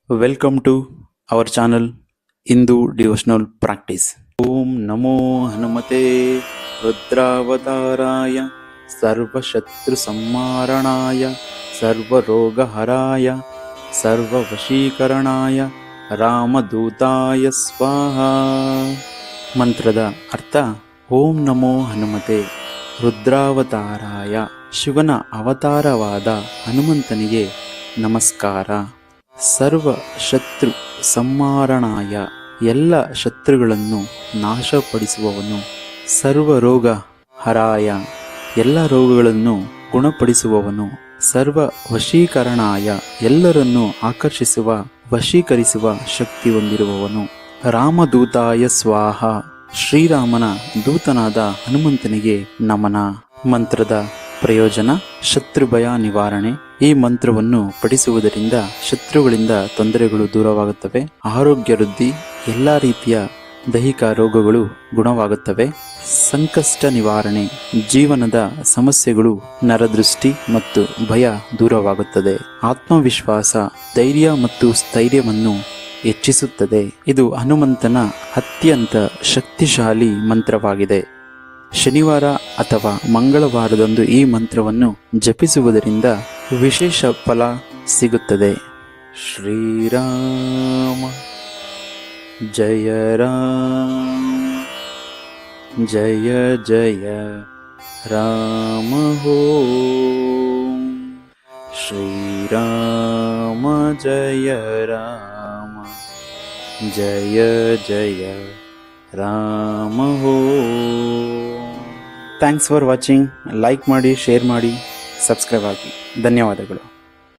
Welcome to our channel Hindu Devotional Practice. Om Namo Hanumate Rudravataraya Sarvashatru Sammaranaya Sarvarogaharaya Sarvavashikaranaya Ramadutaya Swaha. ಮಂತ್ರದ ಅರ್ಥ: ಓಂ ನಮೋ ಹನುಮತೆ ರುದ್ರಾವತಾರಾಯ. ಶಿವನ ಅವತಾರವಾದ ಹನುಮಂತನಿಗೆ ನಮಸ್ಕಾರ. ಸರ್ವ ಶತ್ರು ಸಂಹಾರಣಾಯ, ಎಲ್ಲ ಶತ್ರುಗಳನ್ನು ನಾಶಪಡಿಸುವವನು. ಸರ್ವ ರೋಗ ಹರಾಯ, ಎಲ್ಲ ರೋಗಗಳನ್ನು ಗುಣಪಡಿಸುವವನು. ಸರ್ವ ವಶೀಕರಣಾಯ, ಎಲ್ಲರನ್ನೂ ಆಕರ್ಷಿಸುವ ವಶೀಕರಿಸುವ ಶಕ್ತಿ ಹೊಂದಿರುವವನು. ರಾಮದೂತಾಯ ಸ್ವಾಹ, ಶ್ರೀರಾಮನ ದೂತನಾದ ಹನುಮಂತನಿಗೆ ನಮನ. ಮಂತ್ರದ ಪ್ರಯೋಜನ: ಶತ್ರುಭಯ ನಿವಾರಣೆ. ಈ ಮಂತ್ರವನ್ನು ಪಠಿಸುವುದರಿಂದ ಶತ್ರುಗಳಿಂದ ತೊಂದರೆಗಳು ದೂರವಾಗುತ್ತವೆ, ಆರೋಗ್ಯ ವೃದ್ಧಿ, ಎಲ್ಲ ರೀತಿಯ ದೈಹಿಕ ರೋಗಗಳು ಗುಣವಾಗುತ್ತವೆ. ಸಂಕಷ್ಟ ನಿವಾರಣೆ, ಜೀವನದ ಸಮಸ್ಯೆಗಳು, ನರದೃಷ್ಟಿ ಮತ್ತು ಭಯ ದೂರವಾಗುತ್ತದೆ. ಆತ್ಮವಿಶ್ವಾಸ, ಧೈರ್ಯ ಮತ್ತು ಸ್ಥೈರ್ಯವನ್ನು ಹೆಚ್ಚಿಸುತ್ತದೆ. ಇದು ಹನುಮಂತನ ಅತ್ಯಂತ ಶಕ್ತಿಶಾಲಿ ಮಂತ್ರವಾಗಿದೆ. ಶನಿವಾರ ಅಥವಾ ಮಂಗಳವಾರದಂದು ಈ ಮಂತ್ರವನ್ನು ಜಪಿಸುವುದರಿಂದ ವಿಶೇಷ ಫಲ ಸಿಗುತ್ತದೆ. ಶ್ರೀರಾಮ ಜಯ ರಾಮ ಜಯ ಜಯ ರಾಮ ಹೋ. ಶ್ರೀರಾಮ ಜಯ ರಾಮ ಜಯ ಜಯ ರಾಮ ಹೋ. Thanks for watching. ಲೈಕ್ ಮಾಡಿ, ಶೇರ್ ಮಾಡಿ, ಸಬ್ಸ್ಕ್ರೈಬ್ ಆಗಿ. ಧನ್ಯವಾದಗಳು.